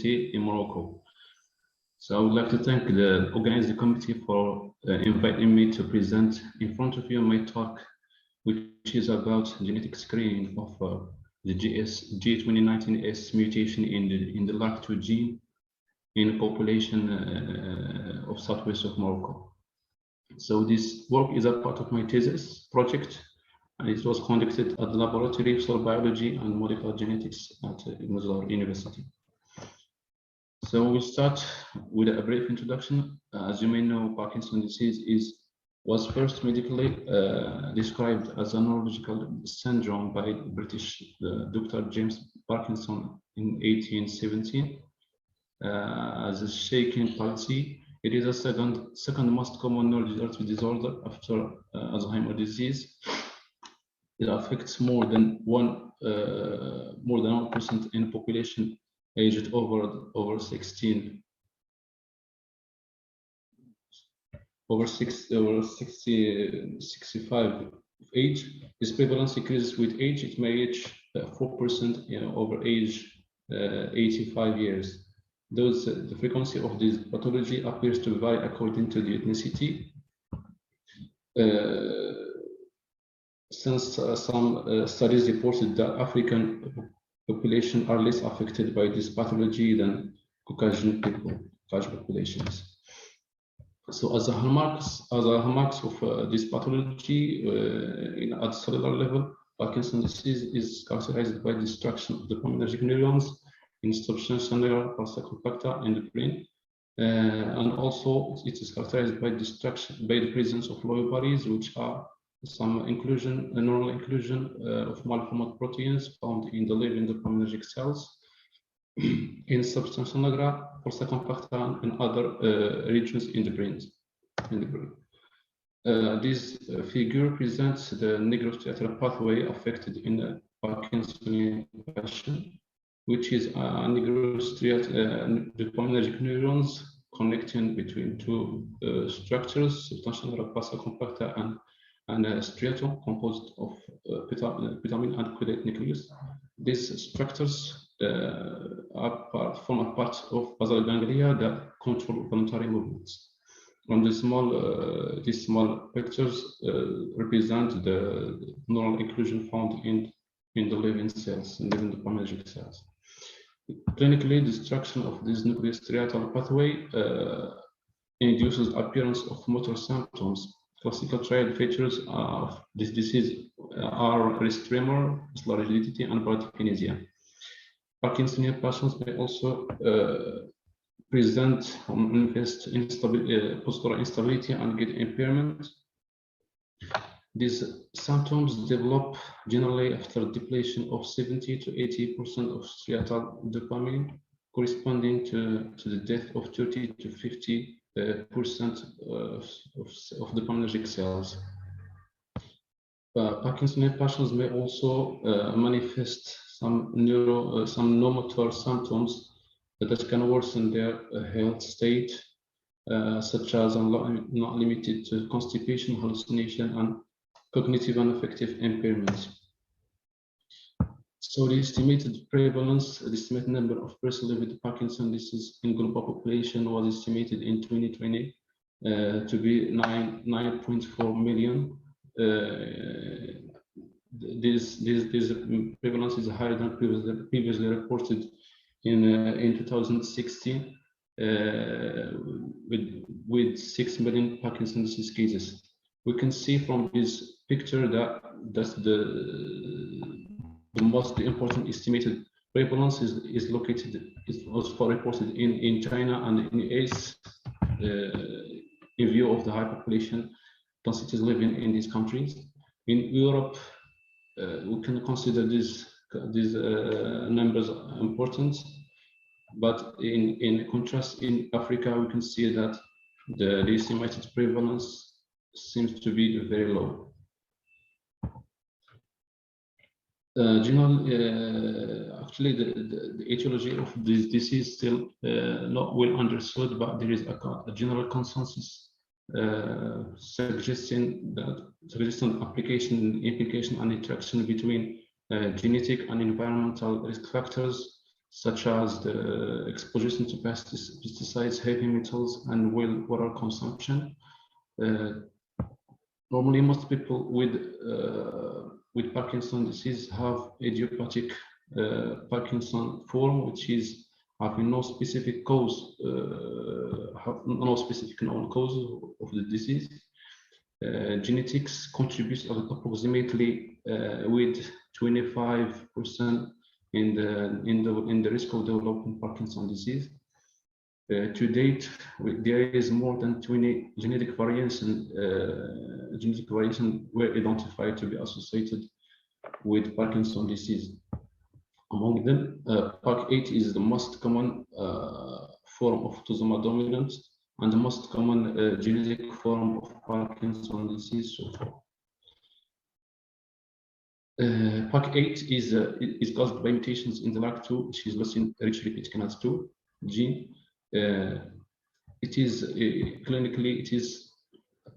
in Morocco. So I would like to thank the organizing committee for inviting me to present in front of you my talk, which is about genetic screening of the G2019S mutation in the LARC2 gene in a population of South-West of Morocco. So this work is a part of my thesis project, and it was conducted at the Laboratory of Cell Biology and Molecular Genetics at Ibn Zohr University. So we'll start with a brief introduction. As you may know, Parkinson's disease was first medically described as a neurological syndrome by British Dr. James Parkinson in 1817 as a shaken palsy. It is the second most common neurodegenerative disorder after Alzheimer's disease. It affects more than 1% in population aged over 60 65 age. This prevalence increases with age. It may reach 4% over age 85 years. The frequency of this pathology appears to vary according to the ethnicity. Since some studies reported that African population are less affected by this pathology than Caucasian populations. So as a hallmarks of this pathology at cellular level, Parkinson's disease is characterized by destruction of the dopaminergic neurons in substantia nigra pulsa compacta in the brain, and also it is characterized by the presence of Lewy bodies, which are some neural inclusion of malformed proteins found in the living dopaminergic cells in substantia nigra, pulsa compacta, and other regions in the brain. This figure presents the nigrostriatal pathway affected in the Parkinsonian passion, which is a nigrostriatal dopaminergic neurons connecting between two structures, substantia nigra pulsa compacta and a striatum composed of putamen and caudate nucleus. These structures form a part of basal ganglia that control voluntary movements. And these small pictures represent the neural inclusion found in the living cells, in living dopaminergic cells. Clinically, destruction of this nigrostriatal pathway induces appearance of motor symptoms. Classical triad features of this disease are wrist tremor, muscular rigidity, and bradykinesia. Parkinsonian patients may also present or manifest postural instability and gait impairment. These symptoms develop generally after depletion of 70 to 80% of striatal dopamine, corresponding to the death of 30 to 50% of dopaminergic cells. Parkinsonian patients may also manifest some non-motor symptoms that can worsen their health state, such as not limited to constipation, hallucination, and cognitive and affective impairments. So the estimated prevalence, the estimated number of persons living with Parkinson's disease in global population was estimated in 2020 to be 9.4 million. This prevalence is higher than previously reported in 2016 with 6 million Parkinson's disease cases. We can see from this picture that the most important estimated prevalence is also reported in China and in the US in view of the high population densities living in these countries. In Europe, we can consider these numbers important, but in contrast, in Africa, we can see that the estimated prevalence seems to be very low. Actually, the etiology of this disease is still not well understood, but there is a general consensus suggesting application, implication, and interaction between genetic and environmental risk factors such as the exposure to pesticides, heavy metals, and water consumption. Normally, most people with Parkinson's disease have idiopathic Parkinson form, which is having no specific cause, no specific known cause of the disease. Genetics contributes approximately with 25% in the risk of developing Parkinson's disease. To date, there is more than 20 genetic variations were identified to be associated with Parkinson's disease. Among them, Park8 is the most common form of autosomal dominant and the most common genetic form of Parkinson's disease so far. Park8 is caused by mutations in the LAG2, which is leucine rich repeat kinase 2 gene. It is clinically it is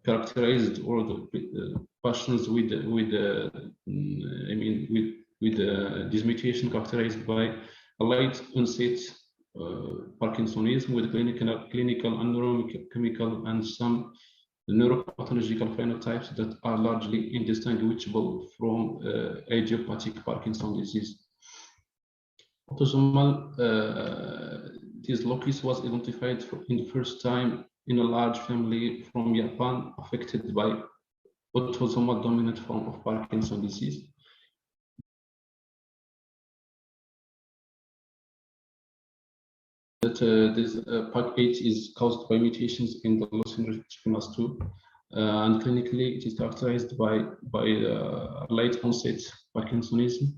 characterized, or the patients with this mutation characterized by a late onset Parkinsonism with clinical and neurochemical and some neuropathological phenotypes that are largely indistinguishable from idiopathic Parkinson's disease. Autosomal, this locus was identified in the first time in a large family from Japan affected by autosomal dominant form of Parkinson's disease. That this Park8 is caused by mutations in the leucine rich kinase 2, and clinically it is characterized by late onset Parkinsonism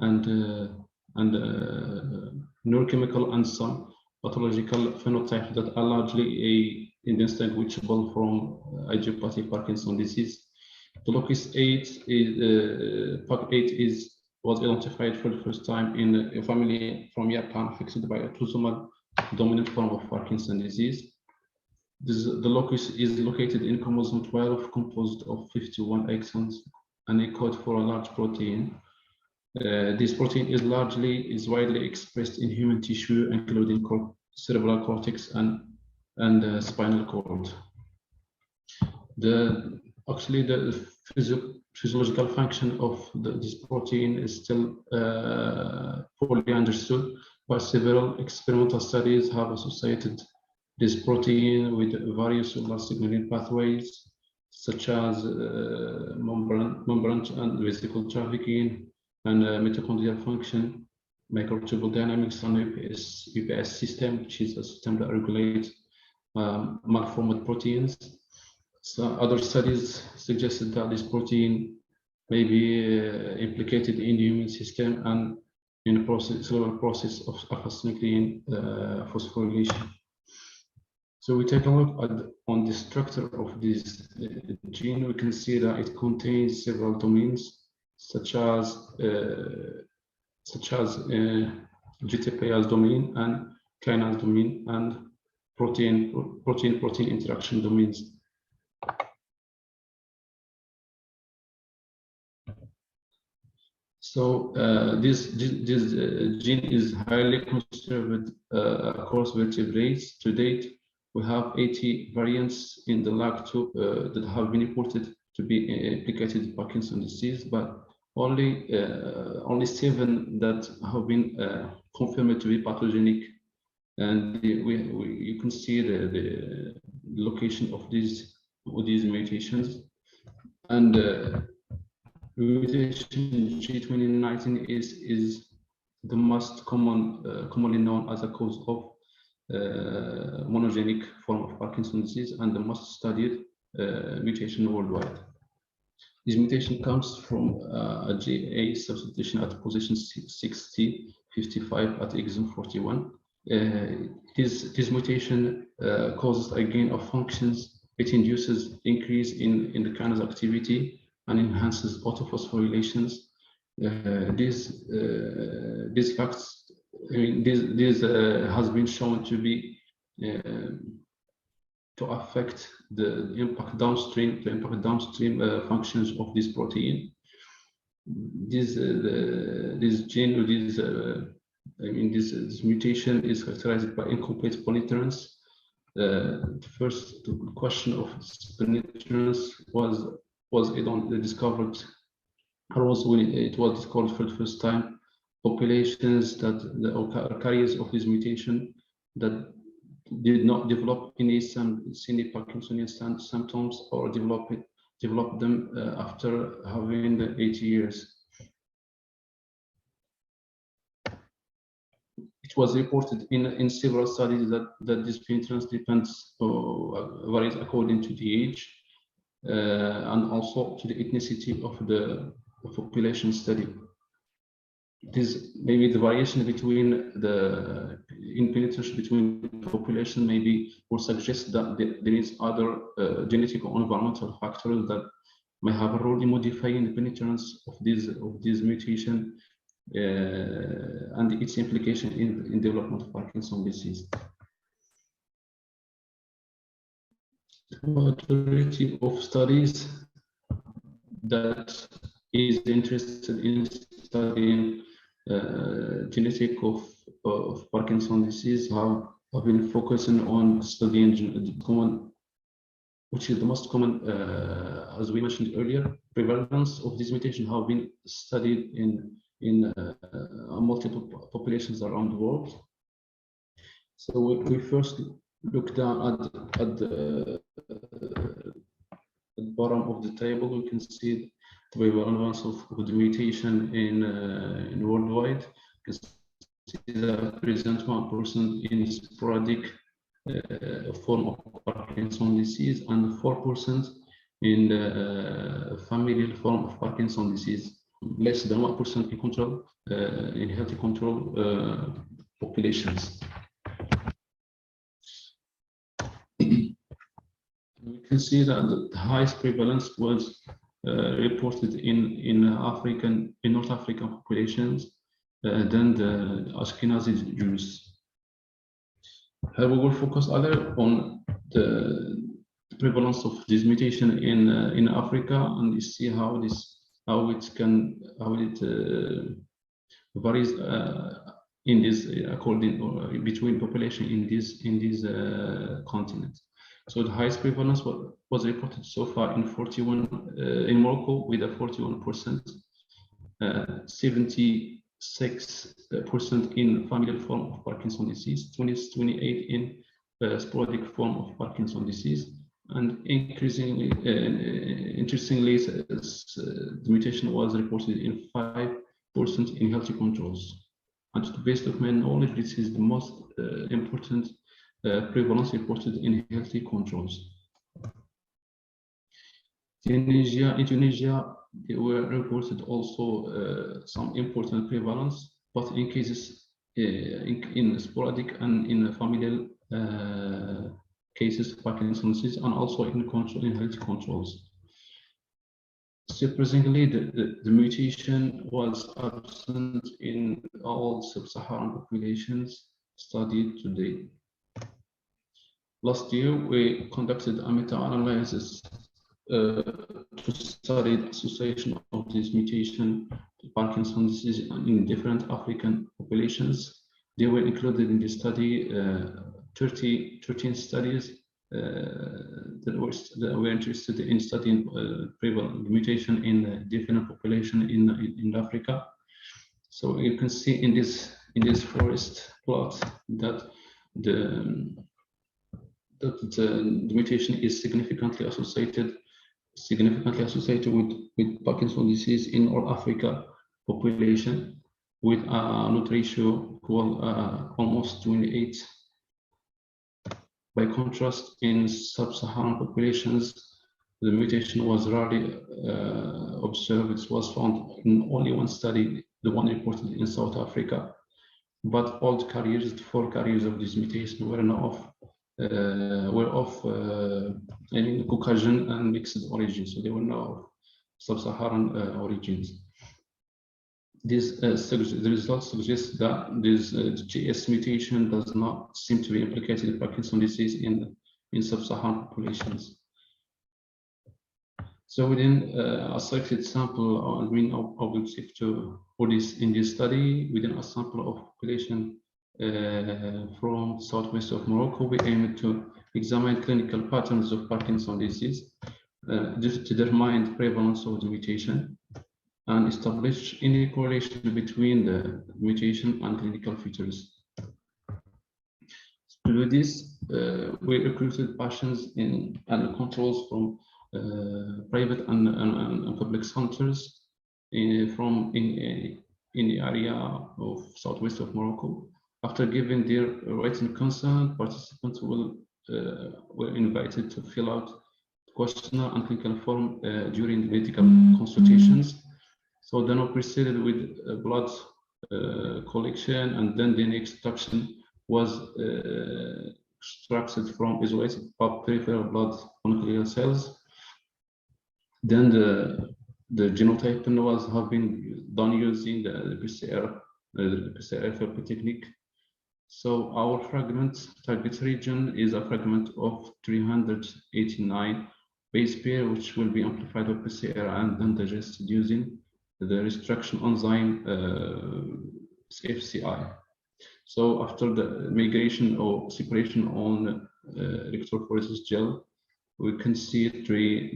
and neurochemical and some pathological phenotypes that are largely indistinguishable from idiopathic Parkinson's disease. The locus 8 is Park8 was identified for the first time in a family from Japan affected by autosomal dominant form of Parkinson's disease. The locus is located in chromosome 12, composed of 51 exons, and a code for a large protein. This protein is widely expressed in human tissue, including cerebral cortex and spinal cord. The physiological function of this protein is still poorly understood, but several experimental studies have associated this protein with various cellular signaling pathways, such as membrane and vesicle trafficking, and mitochondrial function, microtubule dynamics, and UPS system, which is a system that regulates malformed proteins. So other studies suggested that this protein may be implicated in the immune system and in the cellular process of alpha-synuclein phosphorylation. So we take a look on the structure of this gene. We can see that it contains several domains, such as GTPase domain and kinase domain and protein-protein interaction domains. So this gene is highly conserved across vertebrates. To date, we have 80 variants in the LAG2 that have been reported to be implicated in Parkinson's disease, but only 7 that have been confirmed to be pathogenic. And you can see the location of these mutations. And mutation G2019 is the most commonly known as a cause of monogenic form of Parkinson's disease and the most studied mutation worldwide. This mutation comes from a GA substitution at position 6055 at exon 41. This mutation causes a gain of functions. It induces increase in the kinase activity and enhances autophosphorylations. These facts, this has been shown to be to affect the impact downstream functions of this protein. This gene, I mean, this mutation is characterized by incomplete penetrance. The first question of penetrance was discovered arose when it was discovered for the first time. Populations that the carriers of this mutation that did not develop any Parkinsonian symptoms or develop them after having 80 years. It was reported in several studies that this penetrance varies according to the age and also to the ethnicity of the population study. It is maybe the variation between penetration between population maybe will suggest that there is other genetic or environmental factors that may have a role in modifying the penetrance of this mutation and its implication in development of Parkinson's disease. The majority of studies that is interested in studying genetic of Parkinson's disease have been focusing on studying the common, which is the most common, as we mentioned earlier, prevalence of this mutation have been studied in multiple populations around the world. So we first look down at the bottom of the table. We can see the prevalence of the mutation in worldwide. You can see that present 1% in sporadic form of Parkinson's disease and 4% in the familial form of Parkinson's disease. Less than 1% in control, in healthy control populations. We can see that the highest prevalence was reported in North African populations than the Ashkenazi Jews. We will focus other on the prevalence of this mutation in Africa, and you see how it varies in this between population in this continent. So the highest prevalence was reported so far in in Morocco with a 41%, 76% in familial form of Parkinson's disease, 28% in sporadic form of Parkinson's disease, and interestingly, the mutation was reported in 5% in healthy controls. And to the best of my knowledge, this is the most important prevalence reported in healthy controls. In Tunisia, there were reported also some important prevalence, but in cases in sporadic and in familial cases of Parkinson's disease, and also in healthy controls. Surprisingly, the mutation was absent in all sub-Saharan populations studied today. Last year, we conducted a meta-analysis to study the association of this mutation to Parkinson's disease in different African populations. They were included in the study 13 studies that were interested in studying prevalent mutation in different populations in Africa. So you can see in this forest plot that the mutation is significantly associated with Parkinson's disease in all Africa population, with a odds ratio equal almost 28. By contrast, in sub-Saharan populations, the mutation was rarely observed. It was found in only one study, the one reported in South Africa. But all the carriers, the 4 carriers of this mutation were of Caucasian and mixed origin, so they were not of sub-Saharan origins. The results suggest that this GS mutation does not seem to be implicated in Parkinson's disease in sub-Saharan populations. So within a selected sample, objective for this in this study, within a sample of population from southwest of Morocco, we aim to examine clinical patterns of Parkinson's disease, just to determine the prevalence of the mutation and establish any correlation between the mutation and clinical features. To do this, we recruited patients and controls from private and public centers in the area of southwest of Morocco. After giving their written consent, participants were invited to fill out the questionnaire and clinical form during medical consultations. So then we proceeded with blood collection, and then the extraction was extracted from isolated peripheral blood mononuclear cells. Then the genotyping have been done using the PCR FLP technique. So our fragment target region is a fragment of 389 base pair, which will be amplified by PCR and then digested using the restriction enzyme FCI. So after the migration or separation on electrophoresis gel, we can see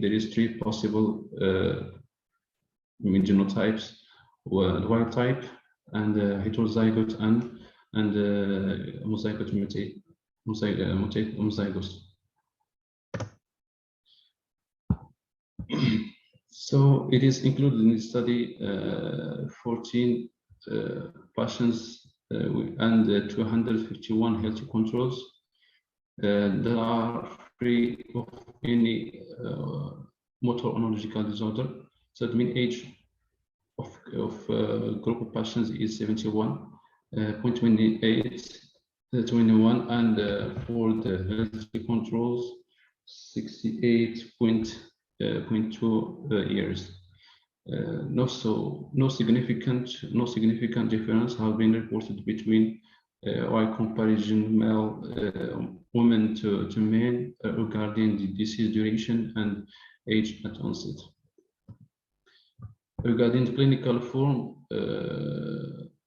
there is three possible genotypes: wild type, and heterozygote, and homozygote homozygous. So it is included in the study 14 patients and 251 healthy controls that are free of any motor or neurological disorder. So the mean age of group of patients is 71.21, and for the healthy controls 68.2 years. No significant difference have been reported between while comparison male women to men regarding the disease duration and age at onset. Regarding the clinical form,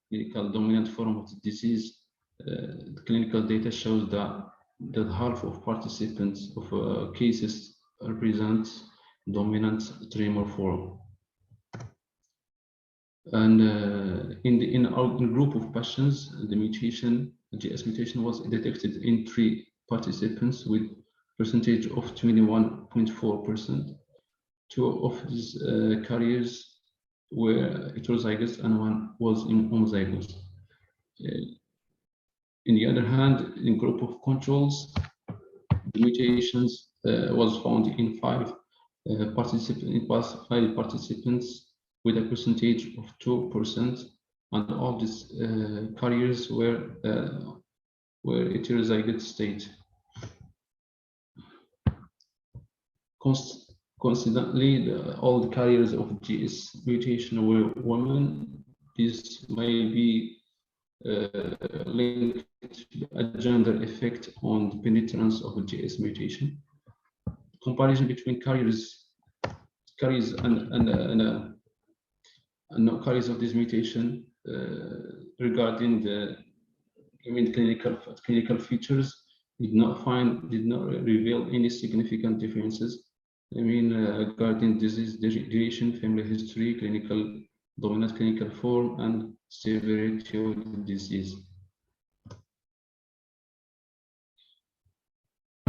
clinical dominant form of the disease, the clinical data shows that half of participants of cases represent dominant tremor form. And in a group of patients, the GS mutation was detected in 3 participants with percentage of 21.4%. 2 of these carriers were heterozygous and 1 was homozygous. In the other hand, in group of controls, the mutations was found in 5 participants with a percentage of 2%, and all these carriers were heterozygous state. Coincidentally, all the carriers of GS mutation were women. This may be linked to a gender effect on the penetrance of the GS mutation. Comparison between carriers and no carriers of this mutation regarding the clinical features did not reveal any significant differences. Regarding disease duration, family history, dominant clinical form, and severity of the disease.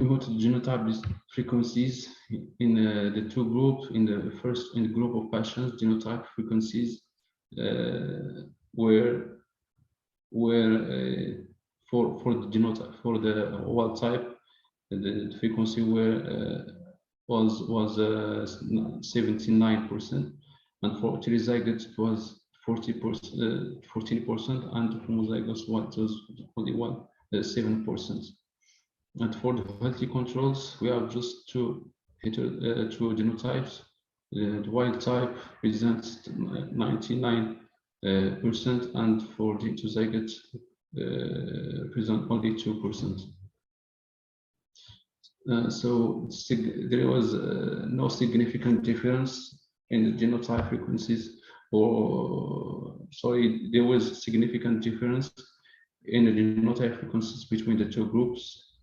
Genotype frequencies in the 2 groups. In the group of patients, genotype frequencies were for the genotype, for the wild type, the frequency was 79%, and for heterozygote it was 14%, and homozygous was only 7%. And for the healthy controls, we have just 2 genotypes. The wild type presents 99%, and for the heterozygote present only 2%. There was no significant difference in the genotype frequencies, there was significant difference in the genotype frequencies between the two groups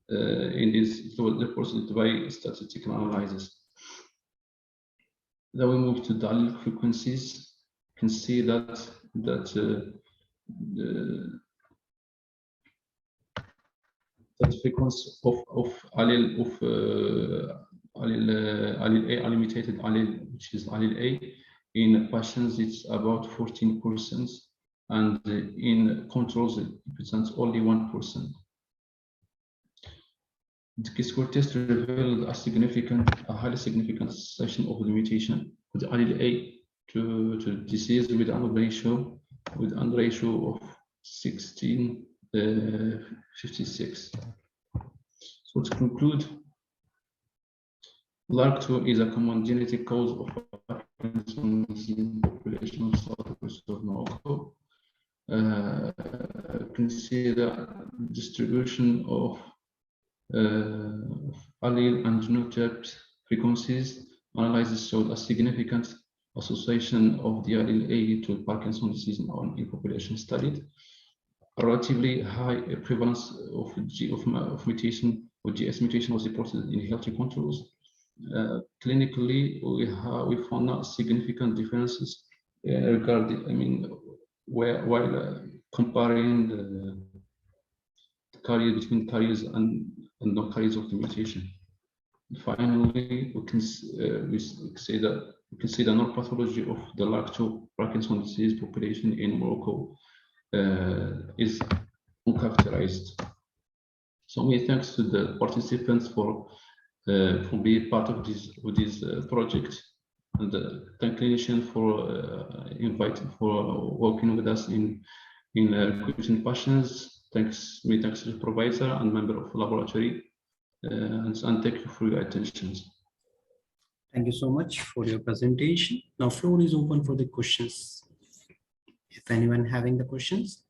in this, so reported by statistical analysis. Then we move to the allele frequencies. You can see that the frequency of allele allele mutated allele, which is allele A, in patients it's about 14%, and in controls it represents only 1%. The Q-score test revealed a highly significant association of the mutation with allele A to disease with an ratio of 16:56. So to conclude, LARC2 is a common genetic cause of Parkinson's disease in population of South-West of Morocco. You can see the distribution of allele and genotype frequencies. Analysis showed a significant association of the allele A to Parkinson's disease in population studied. A relatively high prevalence of mutation, or GS mutation, was reported in healthy controls. Clinically, we found not significant differences regarding, while comparing the carrier between carriers and non-carriers of the mutation. Finally, we can say the neuropathology of the LARC2 Parkinson's disease population in Morocco is uncharacterized. So many thanks to the participants for being part of this project, and thank clinicians for working with us in question patients. Many thanks to the provider and member of the laboratory, and thank you for your attention. Thank you so much for your presentation. Now floor is open for the questions. If anyone having the questions.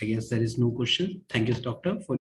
I guess there is no question. Thank you, doctor, for